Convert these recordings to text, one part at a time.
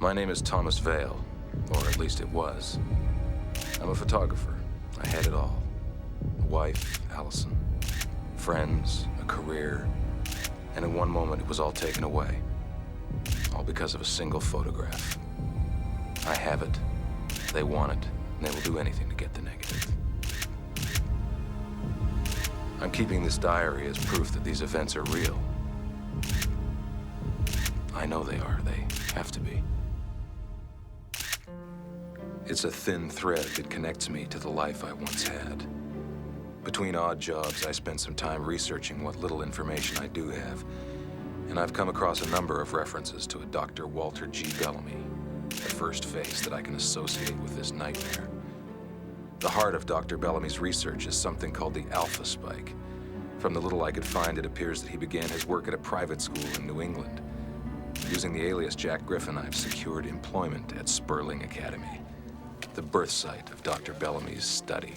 My name is Thomas Vale, or at least it was. I'm a photographer. I had it all. A wife, Allison. Friends, a career. And in one moment, it was all taken away. All because of a single photograph. I have it. They want it, and they will do anything to get the negative. I'm keeping this diary as proof that these events are real. I know they are. They have to be. It's a thin thread that connects me to the life I once had. Between odd jobs, I spent some time researching what little information I do have, and I've come across a number of references to a Dr. Walter G. Bellamy, the first face that I can associate with this nightmare. The heart of Dr. Bellamy's research is something called the alpha spike. From the little I could find, it appears that he began his work at a private school in New England. Using the alias Jack Griffin, I've secured employment at Sperling Academy, the birth site of Dr. Bellamy's study.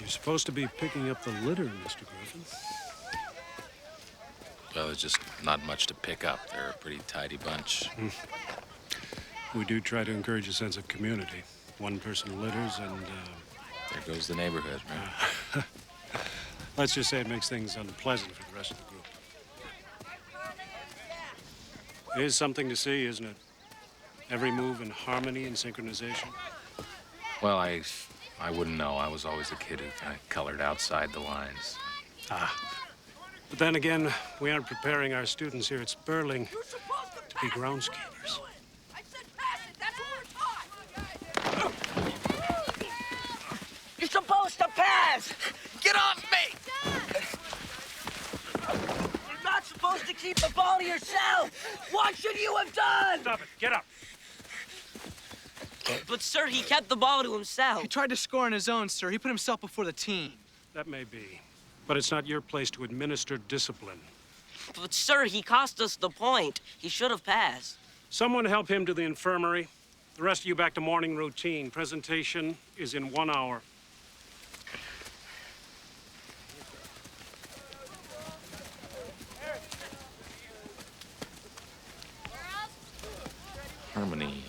You're supposed to be picking up the litter, Mr. Griffin. Well, there's just not much to pick up. They're a pretty tidy bunch. We do try to encourage a sense of community. One person litters and, There goes the neighborhood, right? let's just say it makes things unpleasant for the rest of the group. It is something to see, isn't it? Every move in harmony and synchronization. Well, I wouldn't know. I was always a kid who kind of colored outside the lines. But then again, we aren't preparing our students here at Sperling to be groundskeepers. I said pass it. That's what we're taught. You're supposed to pass. Get off me. You're not supposed to keep the ball to yourself. What should you have done? Stop it. Get up. But, sir, he kept the ball to himself. He tried to score on his own, sir. He put himself before the team. That may be. But it's not your place to administer discipline. But, sir, he cost us the point. He should have passed. Someone help him to the infirmary. The rest of you back to morning routine. Presentation is in 1 hour. Harmony.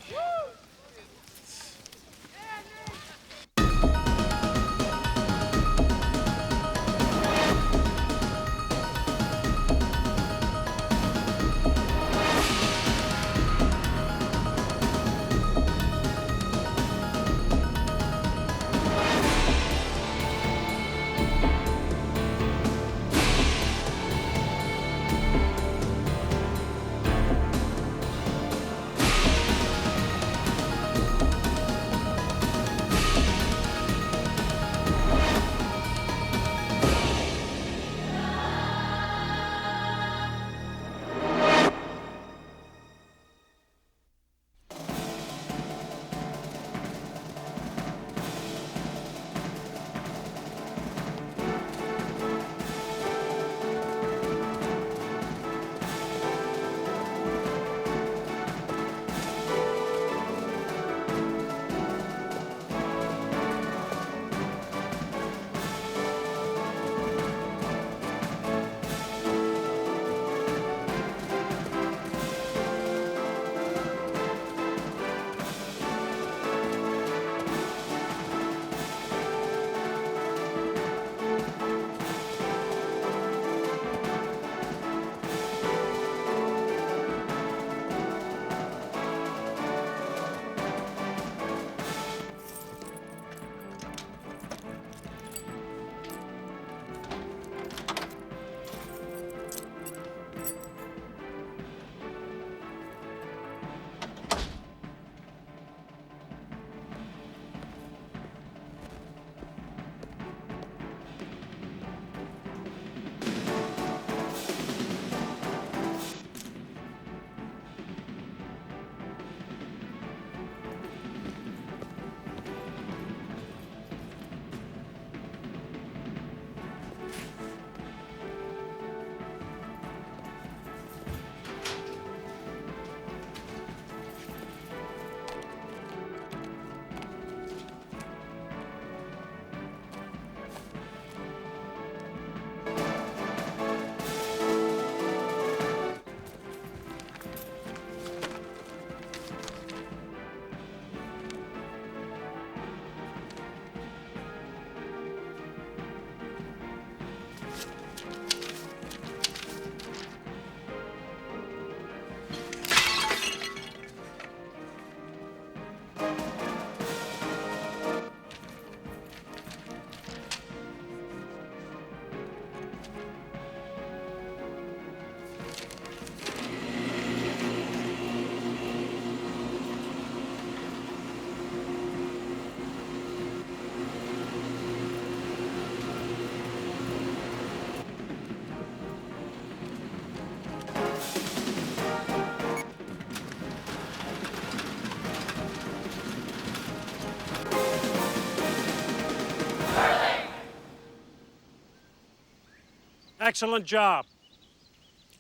Excellent job.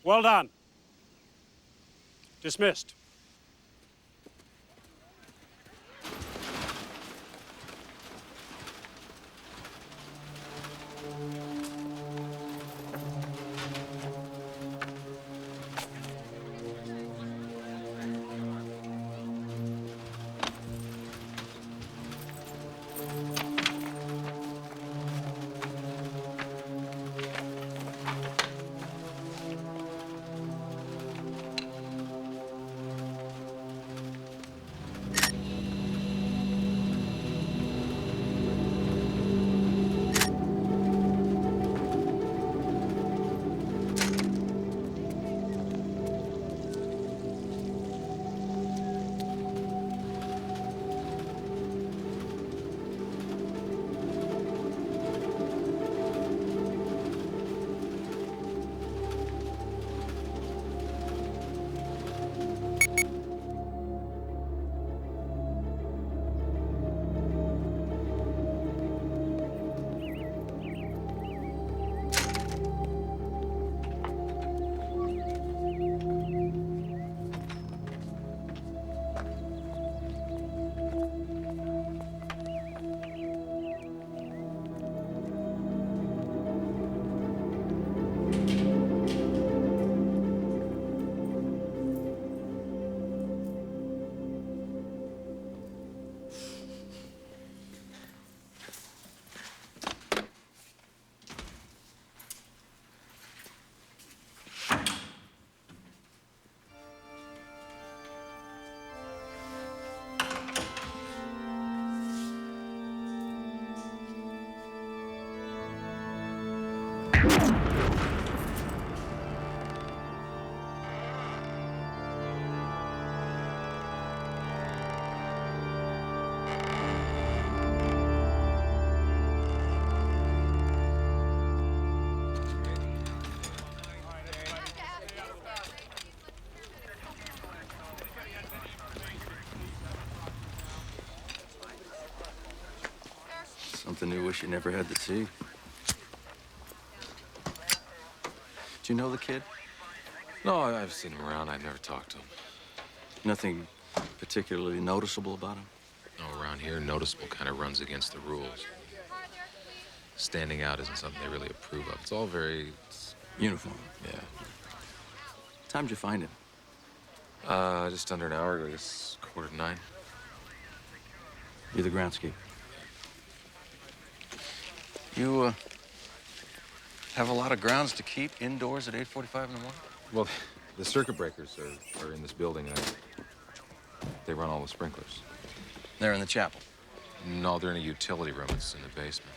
Well done. Dismissed. Something you wish you never had to see. Do you know the kid? No, I've seen him around. I've never talked to him. Nothing particularly noticeable about him? No, around here, noticeable kind of runs against the rules. Standing out isn't something they really approve of. It's all very... Uniform. Yeah. Time'd you find him? Just under an hour ago, I guess 8:45. You're the groundskeeper. You, have a lot of grounds to keep indoors at 8:45 in the morning? Well, the circuit breakers are in this building. They run all the sprinklers. They're in the chapel. No, they're in a utility room. It's in the basement.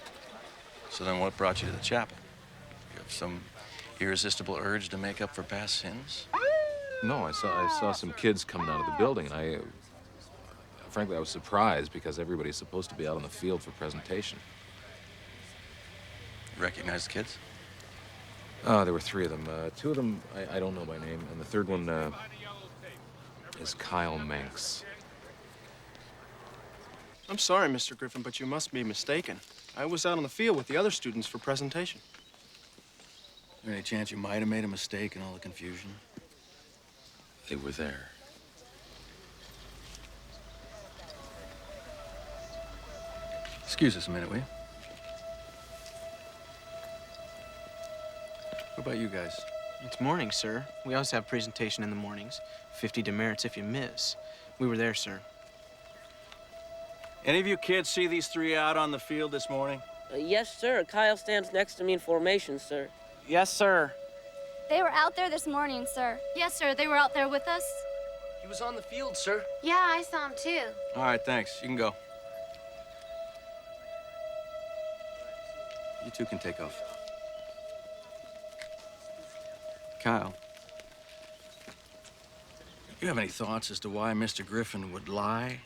So then what brought you to the chapel? You have some irresistible urge to make up for past sins? No, I saw some kids coming out of the building, and frankly, I was surprised because everybody's supposed to be out on the field for presentation. Recognize the kids? There were 3 of them. 2 of them I don't know by name, and the third one is Kyle Manx. I'm sorry, Mr. Griffin, but you must be mistaken. I was out on the field with the other students for presentation. Is there any chance you might have made a mistake in all the confusion? They were there. Excuse us a minute, will you? What about you guys? It's morning, sir. We always have presentation in the mornings. 50 demerits if you miss. We were there, sir. Any of you kids see these 3 out on the field this morning? Yes, sir. Kyle stands next to me in formation, sir. Yes, sir. They were out there this morning, sir. Yes, sir. They were out there with us. He was on the field, sir. Yeah, I saw him too. All right, thanks. You can go. You 2 can take off. Kyle, you have any thoughts as to why Mr. Griffin would lie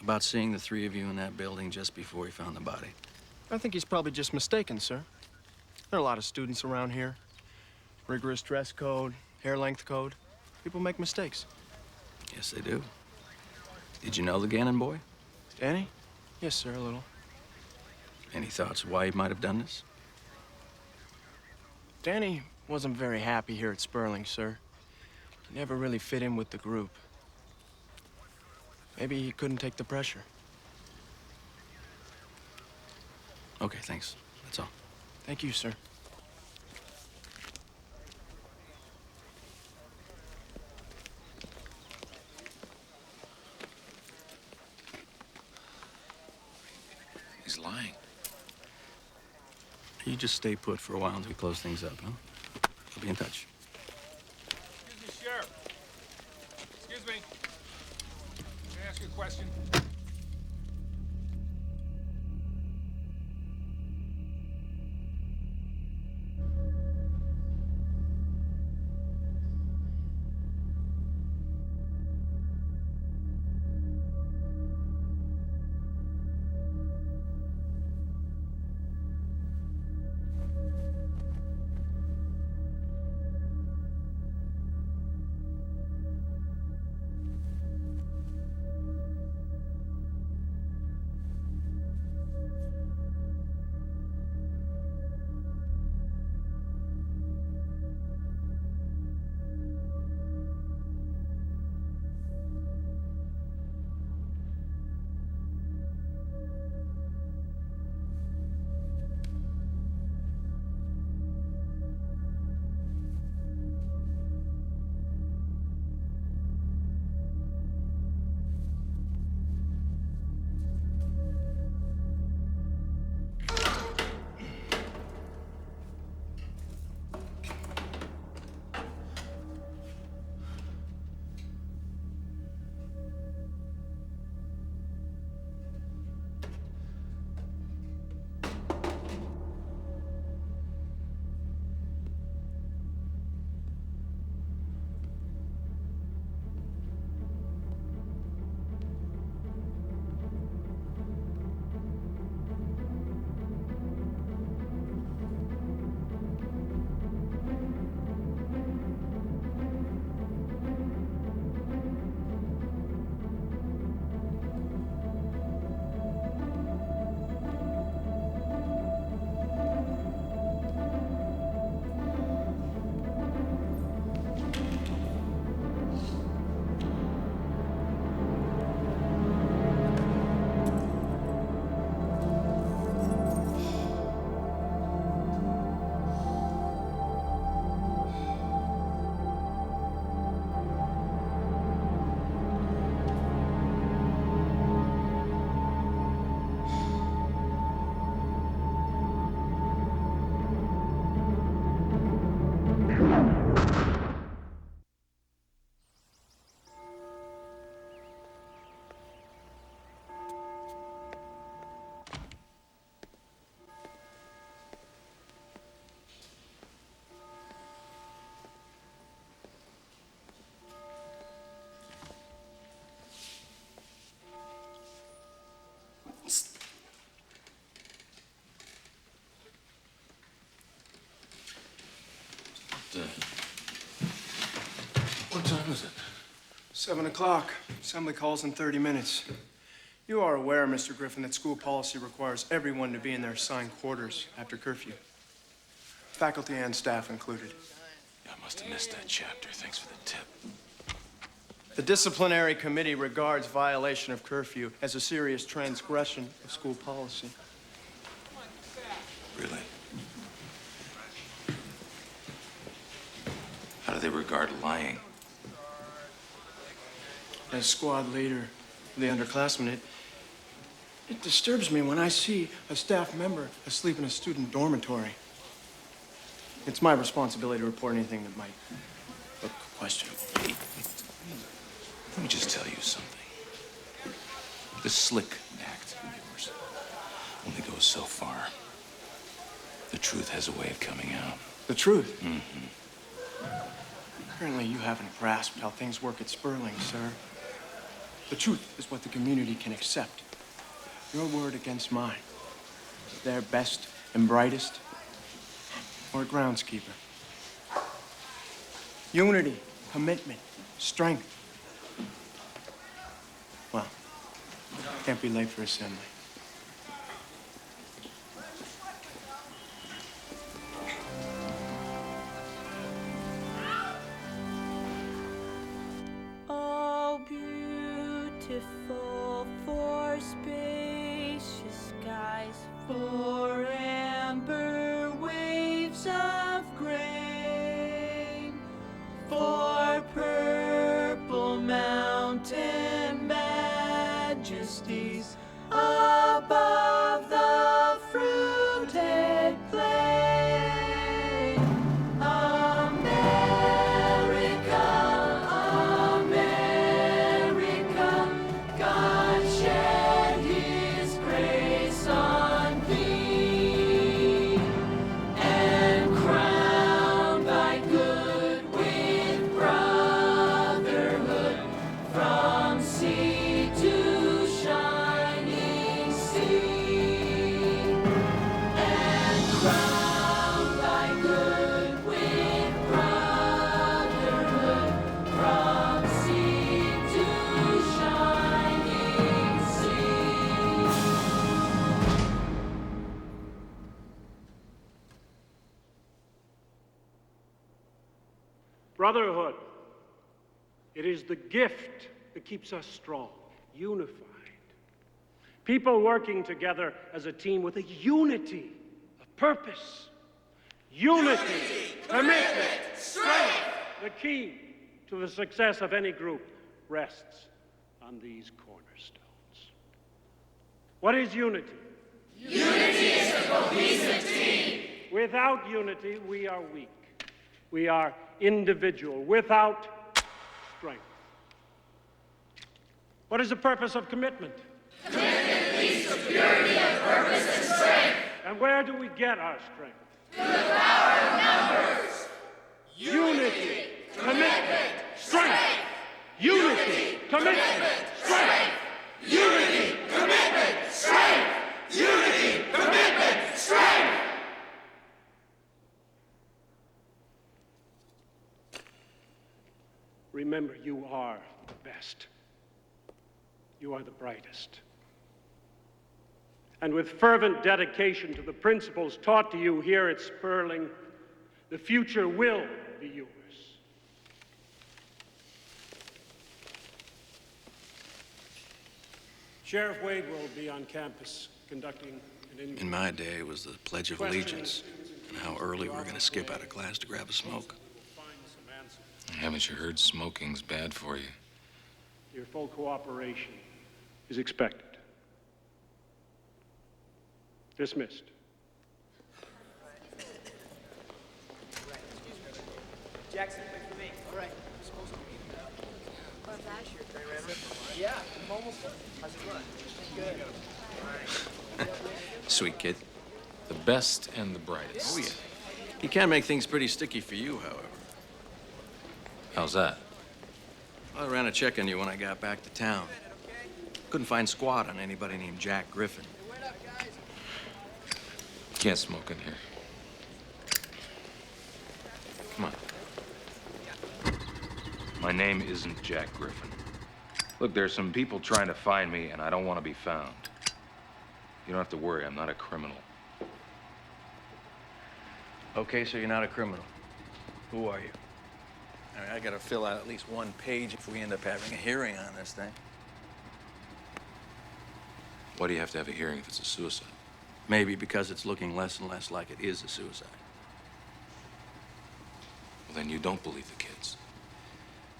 about seeing the 3 of you in that building just before he found the body? I think he's probably just mistaken, sir. There are a lot of students around here. Rigorous dress code, hair length code. People make mistakes. Yes, they do. Did you know the Gannon boy? Danny? Yes, sir, a little. Any thoughts why he might have done this? Danny Wasn't very happy here at Sperling, sir. He never really fit in with the group. Maybe he couldn't take the pressure. Okay, thanks. That's all. Thank you, sir. He's lying. You just stay put for a while until we close things up, huh? I'll be in touch. Excuse me, Sheriff. Excuse me. Can I ask you a question? What time is it? 7 o'clock. Assembly calls in 30 minutes. You are aware, Mr. Griffin, that school policy requires everyone to be in their assigned quarters after curfew. Faculty and staff included. I must have missed that chapter. Thanks for the tip. The disciplinary committee regards violation of curfew as a serious transgression of school policy. Really? How do they regard lying? As squad leader of the underclassmen, it disturbs me when I see a staff member asleep in a student dormitory. It's my responsibility to report anything that might look questionable. Hey, let me just tell you something. This slick act of yours only goes so far. The truth has a way of coming out. The truth? Mm-hmm. Apparently you haven't grasped how things work at Sperling, sir. The truth is what the community can accept. Your word against mine. Their best and brightest, or a groundskeeper. Unity, commitment, strength. Well, can't be late for assembly. for amber waves of grain, for purple mountain majesties above the fruited plain. America, America, God shed his grace on thee, and crown thy good with brotherhood from sea to shining sea, and crown thy good with brotherhood from sea to shining sea. Brotherhood. It is the gift that keeps us strong, unified. People working together as a team with a unity of purpose. Unity, commitment, strength. The key to the success of any group rests on these cornerstones. What is unity? Unity is a cohesive team. Without unity, we are weak. We are individual, without strength. What is the purpose of commitment? Commitment leads to purity of purpose and strength. And where do we get our strength? Through the power of numbers. Unity, commitment, strength. Unity, commitment, strength. Unity, commitment, strength. Unity, commitment, strength. Remember, you are the best. You are the brightest. And with fervent dedication to the principles taught to you here at Sperling, the future will be yours. Sheriff Wade will be on campus conducting an In my day, it was the Pledge of Allegiance, and how early we were going to skip out of class to grab a smoke. Haven't you heard smoking's bad for you? Your full cooperation is expected. Dismissed. Jackson, wait for me. All right. Yeah, I'm almost done. How's it going? Good. Sweet kid. The best and the brightest. Oh, yeah. He can make things pretty sticky for you, however. How's that? I ran a check on you when I got back to town. Couldn't find squat on anybody named Jack Griffin. Can't smoke in here. Come on. My name isn't Jack Griffin. Look, there's some people trying to find me, and I don't want to be found. You don't have to worry, I'm not a criminal. Okay, so you're not a criminal. Who are you? I gotta fill out at least one page if we end up having a hearing on this thing. Why do you have to have a hearing if it's a suicide? Maybe because it's looking less and less like it is a suicide. Well, then you don't believe the kids.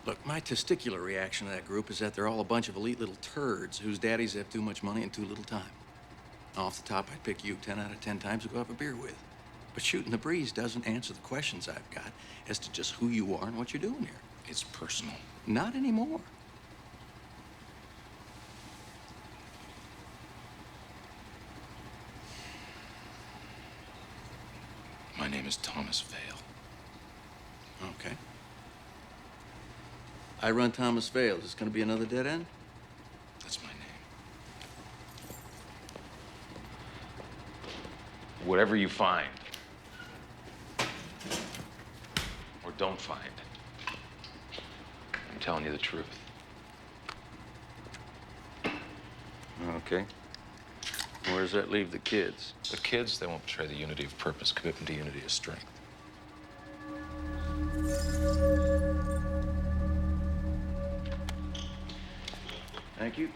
Look, my testicular reaction to that group is that they're all a bunch of elite little turds whose daddies have too much money and too little time. Off the top, I'd pick you 10 out of 10 times to go have a beer with. But shooting the breeze doesn't answer the questions I've got as to just who you are and what you're doing here. It's personal. Not anymore. My name is Thomas Vale. Okay. I run Thomas Vale. Is this gonna be another dead end? That's my name. Whatever you find, or don't find, I'm telling you the truth. Okay. Where does that leave the kids? The kids, they won't betray the unity of purpose, commitment to unity of strength. Thank you.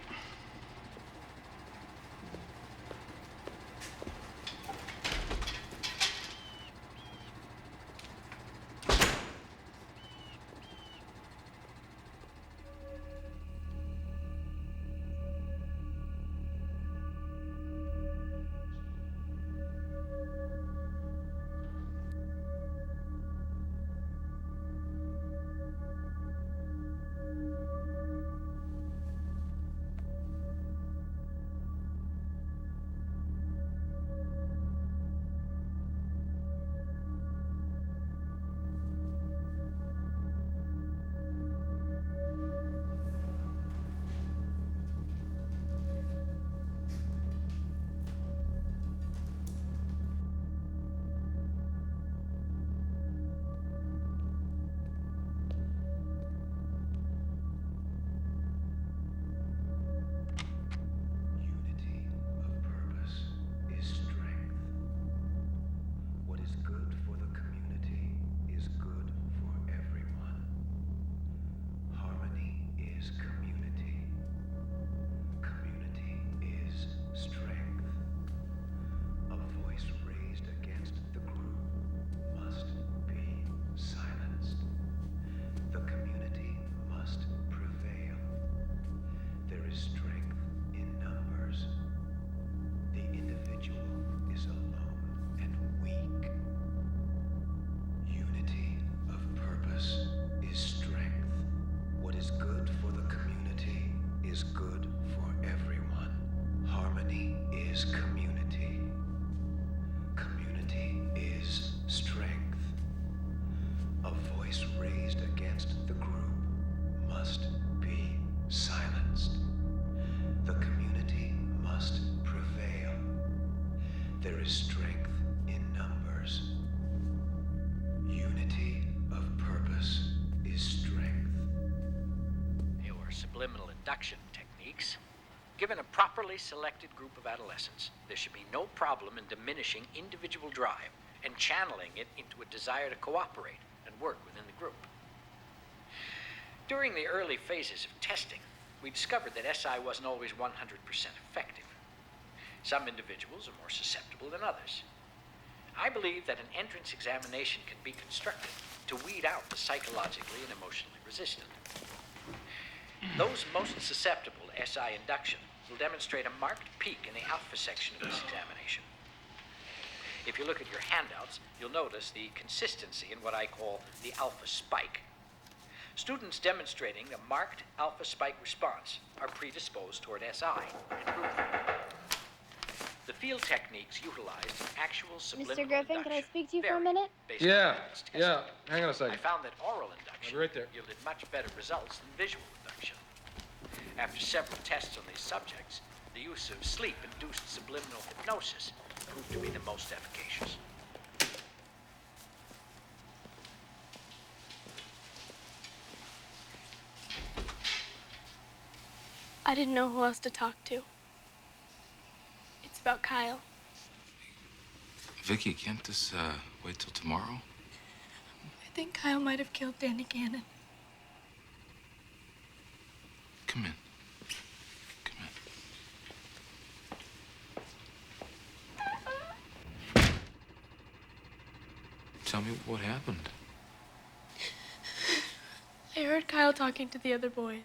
There is strength in numbers. Unity of purpose is strength. Your subliminal induction techniques. Given a properly selected group of adolescents, there should be no problem in diminishing individual drive and channeling it into a desire to cooperate and work within the group. During the early phases of testing, we discovered that SI wasn't always 100% effective. Some individuals are more susceptible than others. I believe that an entrance examination can be constructed to weed out the psychologically and emotionally resistant. Those most susceptible to SI induction will demonstrate a marked peak in the alpha section of this examination. If you look at your handouts, you'll notice the consistency in what I call the alpha spike. Students demonstrating a marked alpha spike response are predisposed toward SI and group therapy. The field techniques utilized actual subliminal Mr. Griffin, can I induction speak to you for a vary minute? based on Yeah, evidence testing. yeah. Hang on a second. I found that oral induction I'll be right there. yielded much better results than visual induction. After several tests on these subjects, the use of sleep-induced subliminal hypnosis proved to be the most efficacious. I didn't know who else to talk to. It's about Kyle. Vicky, can't this wait till tomorrow? I think Kyle might have killed Danny Gannon. Come in. Come in. Tell me what happened. I heard Kyle talking to the other boys.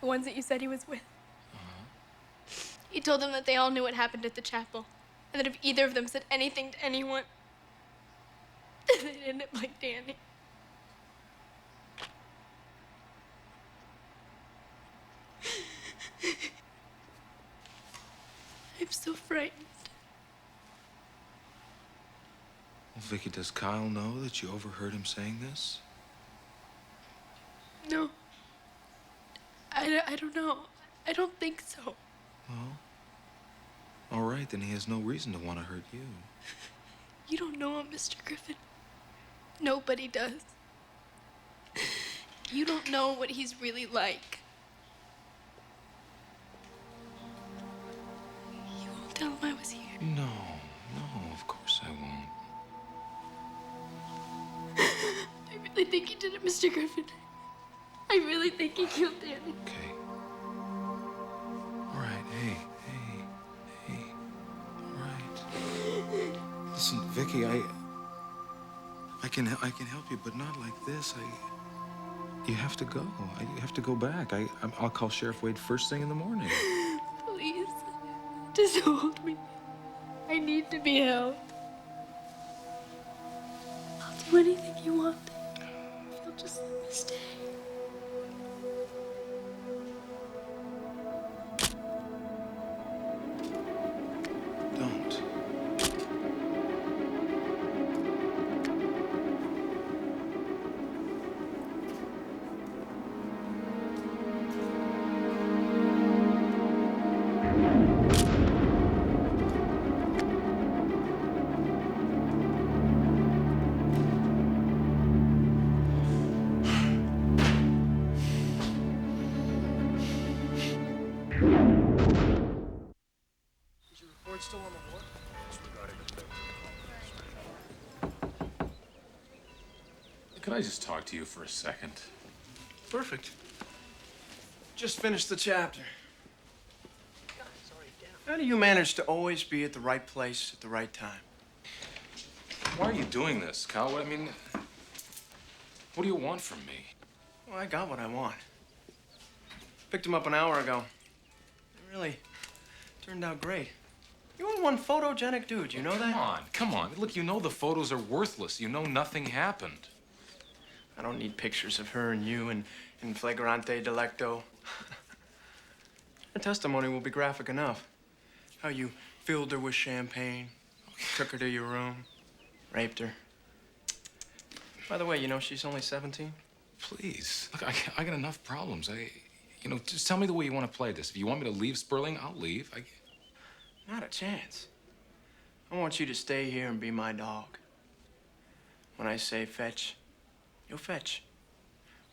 The ones that you said he was with. He told them that they all knew what happened at the chapel, and that if either of them said anything to anyone, they'd end up like Danny. I'm so frightened. Well, Vicky, does Kyle know that you overheard him saying this? No. I don't know. I don't think so. Well, all right, then he has no reason to want to hurt you. You don't know him, Mr. Griffin. Nobody does. You don't know what he's really like. You won't tell him I was here. No, no, of course I won't. I really think he did it, Mr. Griffin. I really think he killed Danny. Okay. All right, hey. All right. Listen, Vicky, I can help you, but not like this. You have to go. You have to go back. I'll call Sheriff Wade first thing in the morning. Please, just hold me. I need to be held. I'll do anything you want. If you'll just let me stay. Don't. Is your report still on the board? Could I just talk to you for a second? Perfect. Just finished the chapter. How do you manage to always be at the right place at the right time? Why are you doing this, Kyle? I mean, what do you want from me? Well, I got what I want. Picked him up an hour ago. It really turned out great. You're one photogenic dude, you know that? Come on. Look, you know the photos are worthless. You know nothing happened. I don't need pictures of her and you in flagrante delicto. Her testimony will be graphic enough. How you filled her with champagne, took her to your room, raped her. By the way, you know she's only 17? Please. Look, I got enough problems. Just tell me the way you want to play this. If you want me to leave Sperling, I'll leave. Not a chance. I want you to stay here and be my dog. When I say fetch, you'll fetch.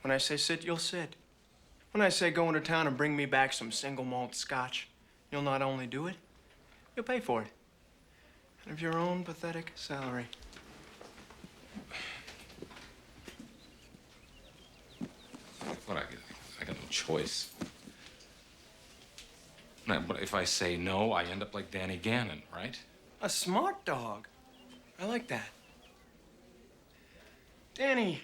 When I say sit, you'll sit. When I say go into town and bring me back some single malt scotch, you'll not only do it, you'll pay for it. And of your own pathetic salary. What, I got no choice. Now, but if I say no, I end up like Danny Gannon, right? A smart dog. I like that. Danny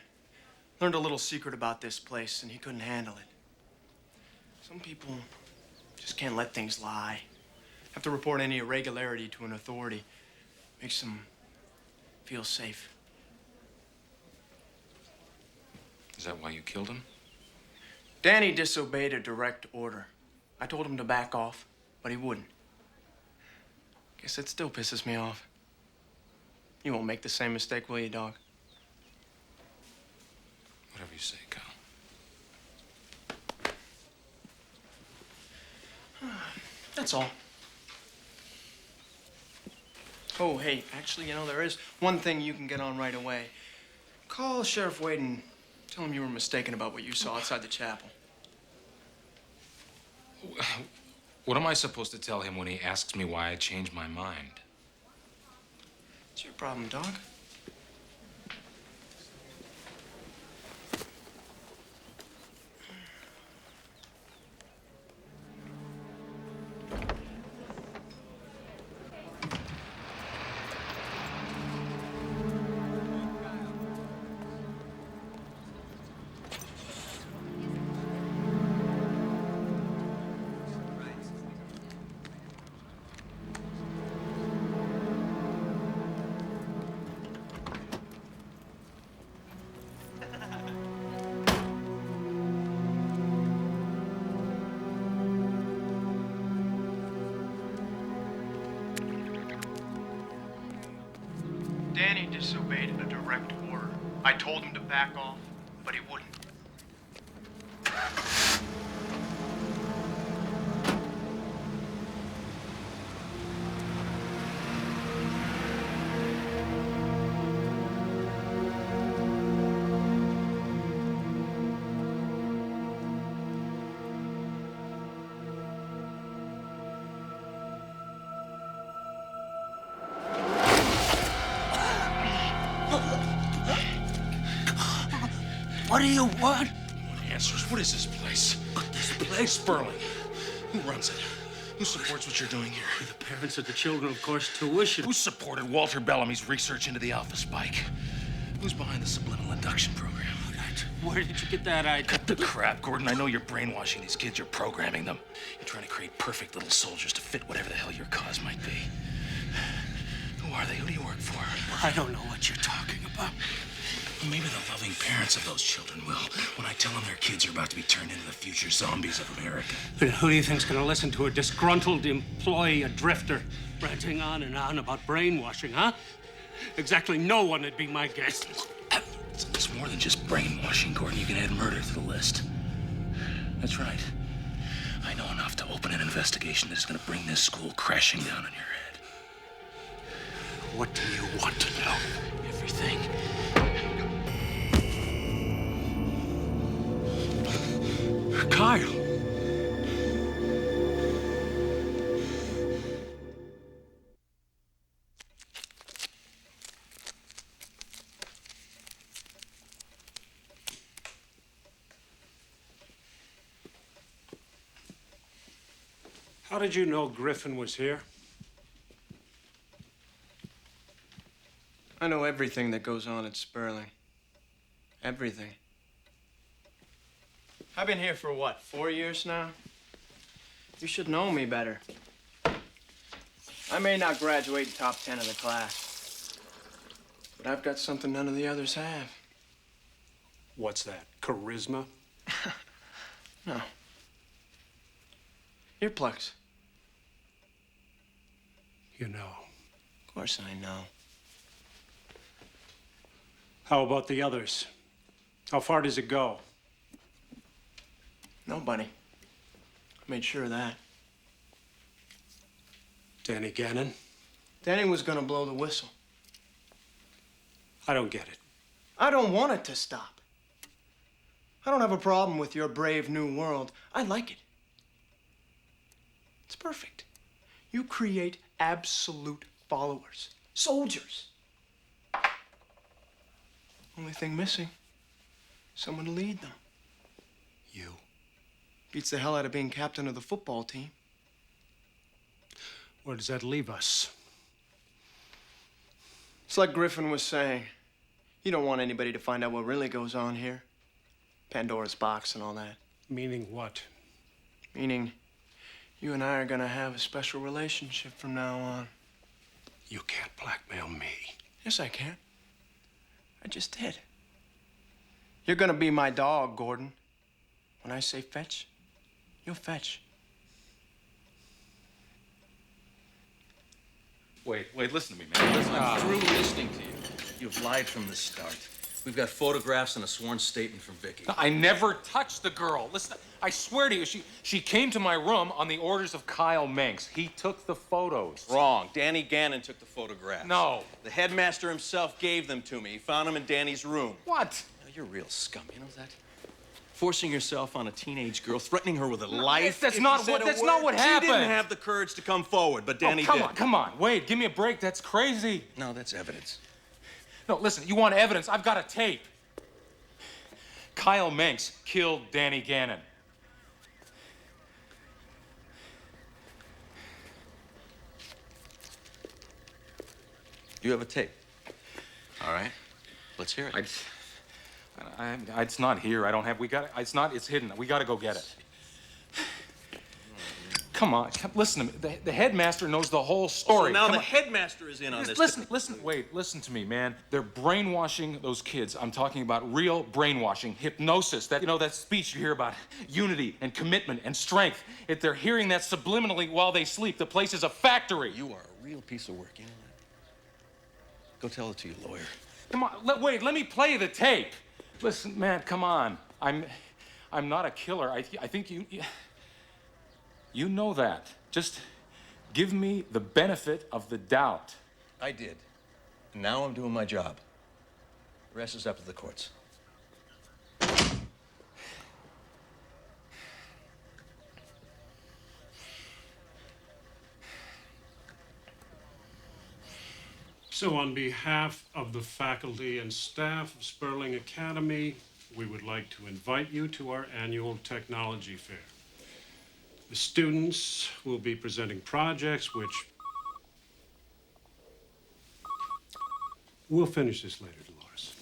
learned a little secret about this place, and he couldn't handle it. Some people just can't let things lie. Have to report any irregularity to an authority. Makes them feel safe. Is that why you killed him? Danny disobeyed a direct order. I told him to back off, but he wouldn't. Guess it still pisses me off. You won't make the same mistake, will you, dog? Whatever you say, Kyle. That's all. Oh, hey, actually, you know, there is one thing you can get on right away. Call Sheriff Wade and tell him you were mistaken about what you saw outside the chapel. What am I supposed to tell him when he asks me why I changed my mind? It's your problem, dog. Danny disobeyed a direct order. I told him to back off, but he wouldn't. What do you want? Answers. What is this place? This place? Sperling. Who runs it? Who supports what you're doing here? The parents of the children, of course, tuition. Who supported Walter Bellamy's research into the alpha spike? Who's behind the subliminal induction program? Where did you get that idea? Cut the crap, Gordon. I know you're brainwashing these kids. You're programming them. You're trying to create perfect little soldiers to fit whatever the hell your cause might be. Who are they? Who do you work for? I don't know what you're talking about. Well, maybe the loving parents of those children will, when I tell them their kids are about to be turned into the future zombies of America. And who do you think's gonna listen to a disgruntled employee, a drifter, ranting on and on about brainwashing, huh? Exactly no one would be my guess. It's more than just brainwashing, Gordon. You can add murder to the list. That's right. I know enough to open an investigation that is going to bring this school crashing down on your head. What do you want to know? Everything. Kyle! How did you know Griffin was here? I know everything that goes on at Sperling. Everything. I've been here for what, 4 years now? You should know me better. I may not graduate in top 10 of the class, but I've got something none of the others have. What's that? Charisma? No. Earplugs. You know. Of course I know. How about the others? How far does it go? Nobody. I made sure of that. Danny Gannon? Danny was gonna blow the whistle. I don't get it. I don't want it to stop. I don't have a problem with your brave new world. I like it. It's perfect. You create absolute followers, soldiers. Only thing missing, someone to lead them. You. Beats the hell out of being captain of the football team. Where does that leave us? It's like Griffin was saying. You don't want anybody to find out what really goes on here. Pandora's box and all that. Meaning what? Meaning, you and I are gonna have a special relationship from now on. You can't blackmail me. Yes, I can. I just did. You're gonna be my dog, Gordon. When I say fetch, you'll fetch. Wait, listen to me, man. Listen, I'm through listening to you. You've lied from the start. We've got photographs and a sworn statement from Vicky. I never touched the girl. Listen, I swear to you, she came to my room on the orders of Kyle Manx. He took the photos. Wrong. Danny Gannon took the photographs. No. The headmaster himself gave them to me. He found them in Danny's room. What? Now, you're real scum, you know that? Forcing yourself on a teenage girl, threatening her with a life. That's not what happened. She didn't have the courage to come forward, but Danny did. Come on. Wade, give me a break. That's crazy. No, that's evidence. No, listen, you want evidence? I've got a tape. Kyle Manx killed Danny Gannon. You have a tape. All right. Let's hear it. It's not here. I don't have. It's hidden. We got to go get it. Come on, listen to me. The headmaster knows the whole story. So now the headmaster is in on this. Listen to me, man. They're brainwashing those kids. I'm talking about real brainwashing, hypnosis. That speech you hear about unity and commitment and strength. If they're hearing that subliminally while they sleep, the place is a factory. You are a real piece of work, you know that? Go tell it to your lawyer. Come on, let me play the tape. Listen, man, come on. I'm not a killer. I think you know that. Just give me the benefit of the doubt. I did. And now I'm doing my job. The rest is up to the courts. So on behalf of the faculty and staff of Sperling Academy, we would like to invite you to our annual technology fair. The students will be presenting projects which... We'll finish this later, Dolores.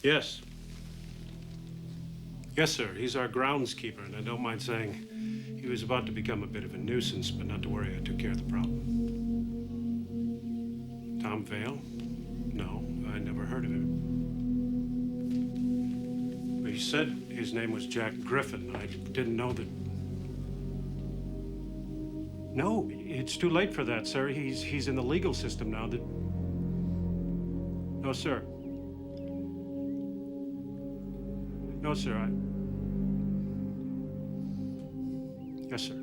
Yes. Yes, sir. He's our groundskeeper, and I don't mind saying he was about to become a bit of a nuisance, but not to worry, I took care of the problem. Tom Vale? No, I never heard of him. He said his name was Jack Griffin. I didn't know that... No, it's too late for that, sir. He's in the legal system now. No, sir. No, sir, Yes, sir.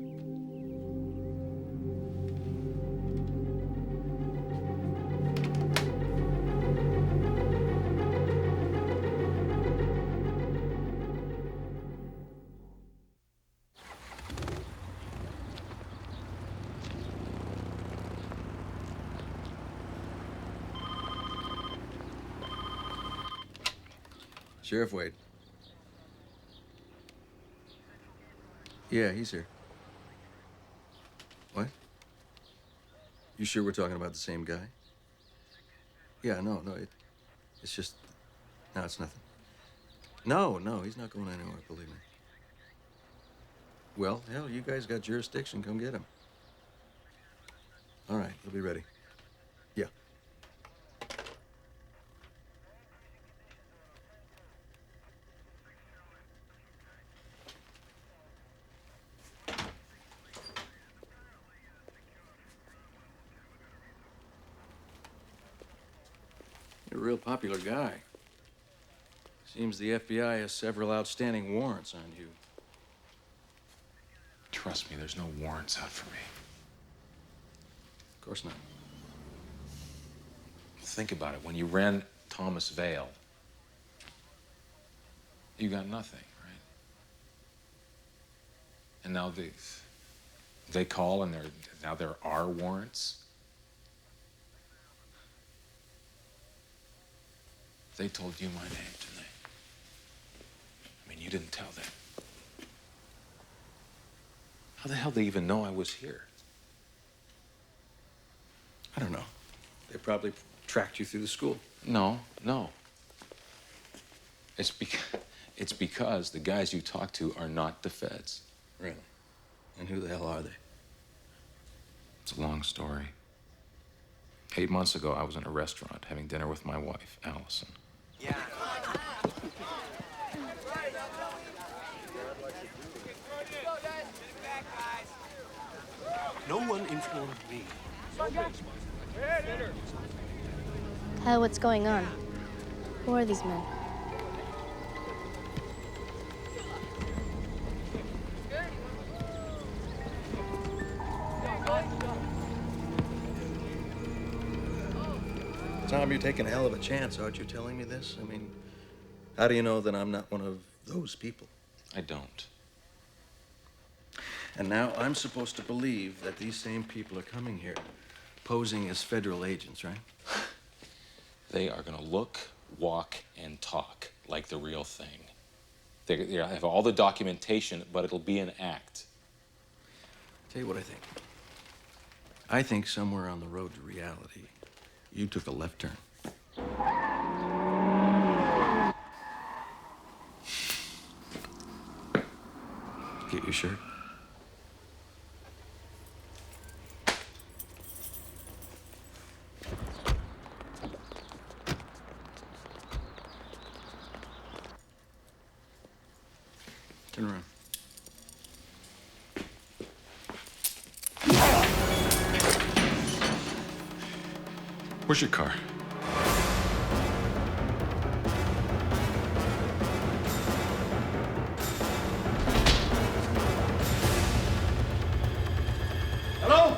Sheriff Wade. Yeah, he's here. What? You sure we're talking about the same guy? Yeah, no, it's just... No, it's nothing. No, he's not going anywhere, believe me. Well, hell, you guys got jurisdiction. Come get him. All right, he'll be ready. Yeah. You're a real popular guy. Seems the FBI has several outstanding warrants on you. Trust me, there's no warrants out for me. Of course not. Think about it. When you ran Thomas Vale, you got nothing, right? And now they call and now there are warrants. They told you my name, didn't they? I mean, you didn't tell them. How the hell do they even know I was here? I don't know. They probably tracked you through the school. No. It's because the guys you talk to are not the feds. Really? And who the hell are they? It's a long story. 8 months ago, I was in a restaurant having dinner with my wife, Allison. Yeah. No one informed me. Kyle, what's going on? Who are these men? Tom, you're taking a hell of a chance, aren't you, telling me this? I mean, how do you know that I'm not one of those people? I don't. And now I'm supposed to believe that these same people are coming here, posing as federal agents, right? They are going to look, walk, and talk like the real thing. They have all the documentation, but it'll be an act. Tell you what I think. I think somewhere on the road to reality, you took a left turn. Get your shirt. Turn around. Where's your car? Hello?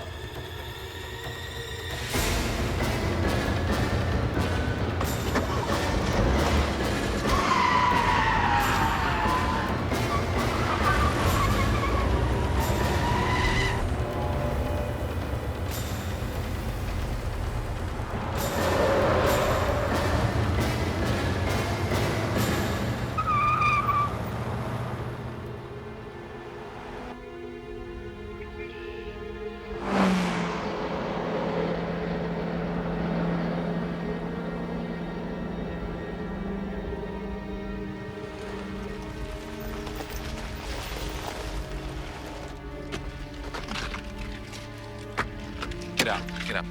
Get up.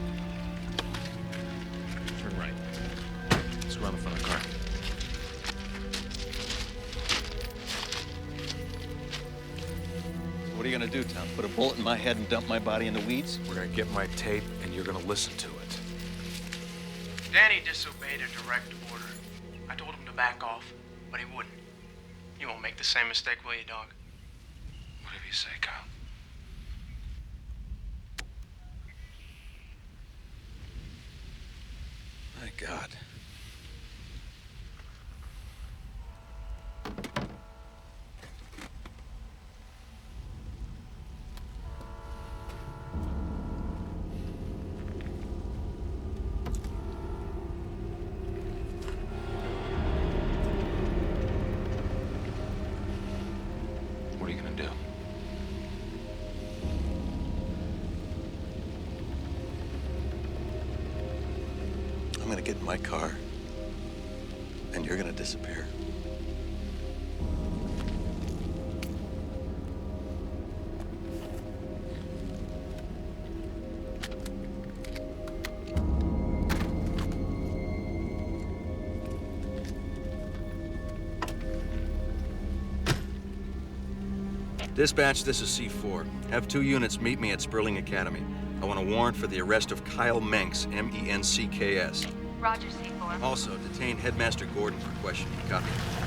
Turn right. Let's go around the front of the car. What are you gonna do, Tom? Put a bullet in my head and dump my body in the weeds? We're gonna get my tape, and you're gonna listen to it. Danny disobeyed a direct order. I told him to back off, but he wouldn't. You won't make the same mistake, will you, dog? Whatever you say, Kyle. My God. What are you gonna do? I'm gonna get in my car, and you're gonna disappear. Dispatch, this is C4. Have 2 units meet me at Sperling Academy. I want a warrant for the arrest of Kyle Menks, M-E-N-C-K-S. Roger, C4. Also, detain Headmaster Gordon for questioning. Copy.